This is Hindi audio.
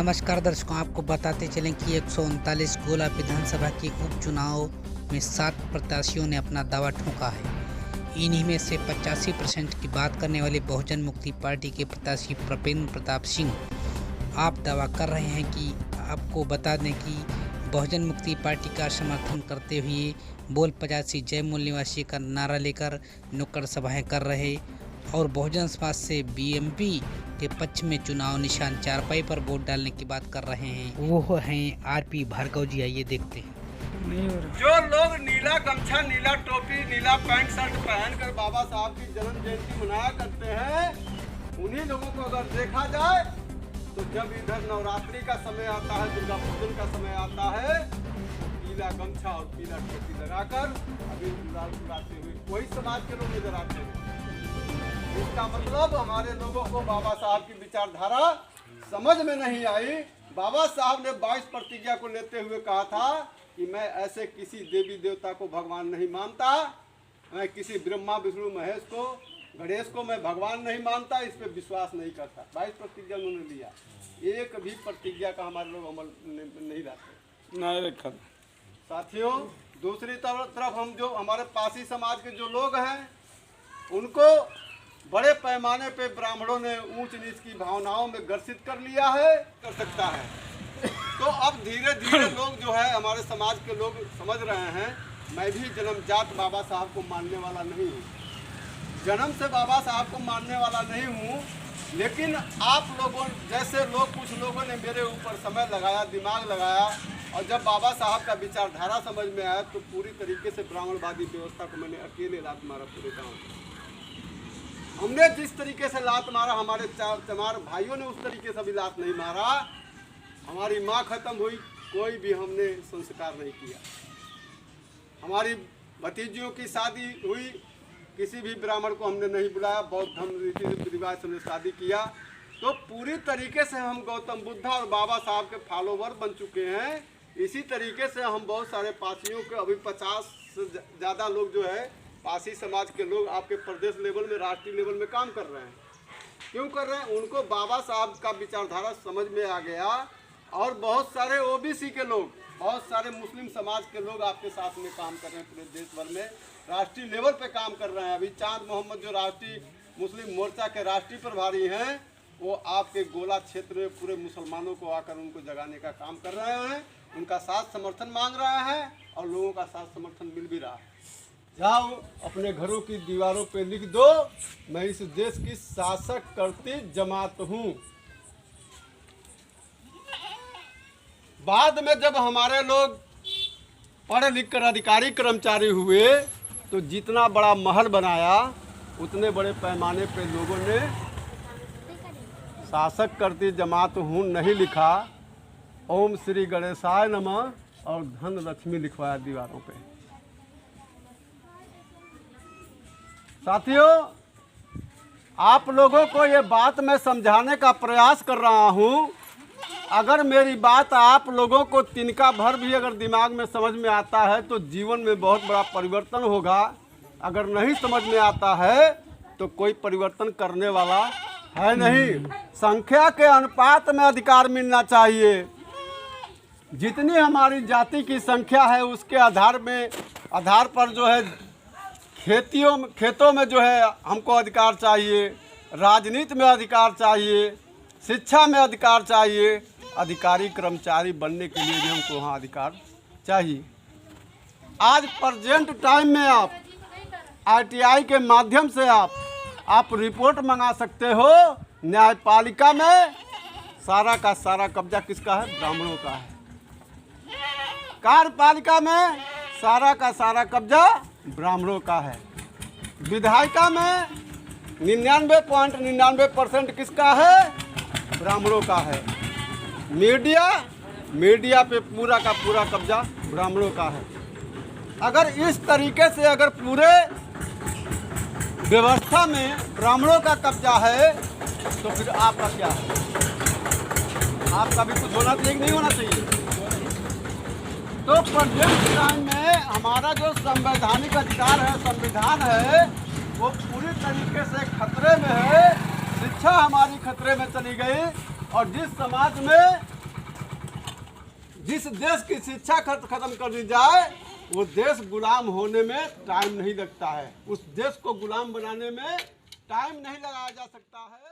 नमस्कार दर्शकों, आपको बताते चलें कि 139 गोला विधानसभा के उपचुनाव में 7 प्रत्याशियों ने अपना दावा ठोका है। इन्हीं में से 85% की बात करने वाले बहुजन मुक्ति पार्टी के प्रत्याशी प्रपेंद्र प्रताप सिंह आप दावा कर रहे हैं कि आपको बता दें कि बहुजन मुक्ति पार्टी का समर्थन करते हुए बोल 85 जय मूल निवासी का नारा लेकर नुक्कड़ सभाएं कर रहे और बहुजन समाज से बीएमपी के पक्ष में चुनाव निशान चारपाई पर वोट डालने की बात कर रहे हैं। वो हैं आरपी भार्गव जी। आइए देखते हैं। जो लोग नीला गमछा, नीला टोपी, नीला पैंट शर्ट पहनकर बाबा साहब की जन्म जयंती मनाया करते हैं, उन्हीं लोगों को अगर देखा जाए तो जब इधर नवरात्रि का समय आता है, दुर्गा पूजन का समय आता है, पीला गमछा और पीला टोपी लगाकर अभी गुलाल उड़ाते हुए कोई समाज के लोग नजर आते हैं। इसका मतलब हमारे लोगों को बाबा साहब की विचारधारा समझ में नहीं आई। बाबा साहब ने 22 प्रतिज्ञा को लेते हुए कहा था कि मैं ऐसे किसी देवी देवता को भगवान नहीं मानता, मैं किसी ब्रह्मा विष्णु महेश को, गणेश को मैं भगवान नहीं मानता, इस पे विश्वास नहीं करता। 22 प्रतिज्ञा उन्होंने लिया, एक भी प्रतिज्ञा का हमारे लोग अमल नहीं लाते, नहीं रखा। साथियों, दूसरी तरफ हम जो हमारे पासी समाज के जो लोग हैं, उनको बड़े पैमाने पे ब्राह्मणों ने ऊंच नीच की भावनाओं में ग्रसित कर लिया है, कर सकता है। तो अब धीरे धीरे लोग जो है, हमारे समाज के लोग समझ रहे हैं, मैं भी जन्मजात बाबा साहब को मानने वाला नहीं हूँ, जन्म से बाबा साहब को मानने वाला नहीं हूँ, लेकिन आप लोगों जैसे लोग, कुछ लोगों ने मेरे ऊपर समय लगाया, दिमाग लगाया, और जब बाबा साहब का विचारधारा समझ में आया तो पूरी तरीके से ब्राह्मणवादी व्यवस्था को मैंने अकेले लात मारा पूरे गाँव में। हमने जिस तरीके से लात मारा, हमारे चमार भाइयों ने उस तरीके से भी लात नहीं मारा। हमारी माँ खत्म हुई, कोई भी हमने संस्कार नहीं किया। हमारी भतीजियों की शादी हुई, किसी भी ब्राह्मण को हमने नहीं बुलाया, बौद्ध धर्म रीति रिवाज से हमने शादी किया। तो पूरी तरीके से हम गौतम बुद्ध और बाबा साहब के फॉलोवर बन चुके हैं। इसी तरीके से हम बहुत सारे पासियों के, अभी 50 से ज़्यादा लोग जो है पासी समाज के लोग आपके प्रदेश लेवल में, राष्ट्रीय लेवल में काम कर रहे हैं। क्यों कर रहे हैं? उनको बाबा साहब का विचारधारा समझ में आ गया, और बहुत सारे ओबीसी के लोग, बहुत सारे मुस्लिम समाज के लोग आपके साथ में काम कर रहे हैं, पूरे देश भर में राष्ट्रीय लेवल पे काम कर रहे हैं। अभी चांद मोहम्मद जो राष्ट्रीय मुस्लिम मोर्चा के राष्ट्रीय प्रभारी हैं, वो आपके गोला क्षेत्र में पूरे मुसलमानों को आकर उनको जगाने का काम कर रहे हैं, उनका साथ समर्थन मांग रहा है, और लोगों का साथ समर्थन मिल भी रहा है। जाओ अपने घरों की दीवारों पे लिख दो, मैं इस देश की शासक करती जमात हूँ। बाद में जब हमारे लोग पढ़ लिख कर अधिकारी कर्मचारी हुए, तो जितना बड़ा महल बनाया, उतने बड़े पैमाने पे लोगों ने शासक करती जमात हूँ नहीं लिखा, ओम श्री गणेशाय नमः और धन लक्ष्मी लिखवाया दीवारों पे। साथियों, आप लोगों को ये बात मैं समझाने का प्रयास कर रहा हूँ। अगर मेरी बात आप लोगों को तिनका भर भी अगर दिमाग में समझ में आता है तो जीवन में बहुत बड़ा परिवर्तन होगा। अगर नहीं समझ में आता है तो कोई परिवर्तन करने वाला है नहीं। संख्या के अनुपात में अधिकार मिलना चाहिए। जितनी हमारी जाति की संख्या है, उसके आधार पर जो है खेतों में जो है हमको अधिकार चाहिए, राजनीति में अधिकार चाहिए, शिक्षा में अधिकार चाहिए, अधिकारी कर्मचारी बनने के लिए भी हमको वहाँ अधिकार चाहिए। आज प्रेजेंट टाइम में आप आरटीआई के माध्यम से आप रिपोर्ट मंगा सकते हो। न्यायपालिका में सारा का सारा कब्जा किसका है? ब्राह्मणों का है। कार्यपालिका में सारा का सारा कब्जा ब्राह्मणों का है। विधायिका में 99.99% किसका है? ब्राह्मणों का है। मीडिया पे पूरा का पूरा कब्जा ब्राह्मणों का है। अगर इस तरीके से अगर पूरे व्यवस्था में ब्राह्मणों का कब्जा है, तो फिर आपका क्या है? आपका भी कुछ होना चाहिए कि नहीं होना चाहिए? तो प्रेजेंट टाइम में हमारा जो संवैधानिक अधिकार है, संविधान है, वो पूरी तरीके से खतरे में है। शिक्षा हमारी खतरे में चली गई, और जिस समाज में जिस देश की शिक्षा खत्म कर दी जाए वो देश गुलाम होने में टाइम नहीं लगता है, उस देश को गुलाम बनाने में टाइम नहीं लगाया जा सकता है।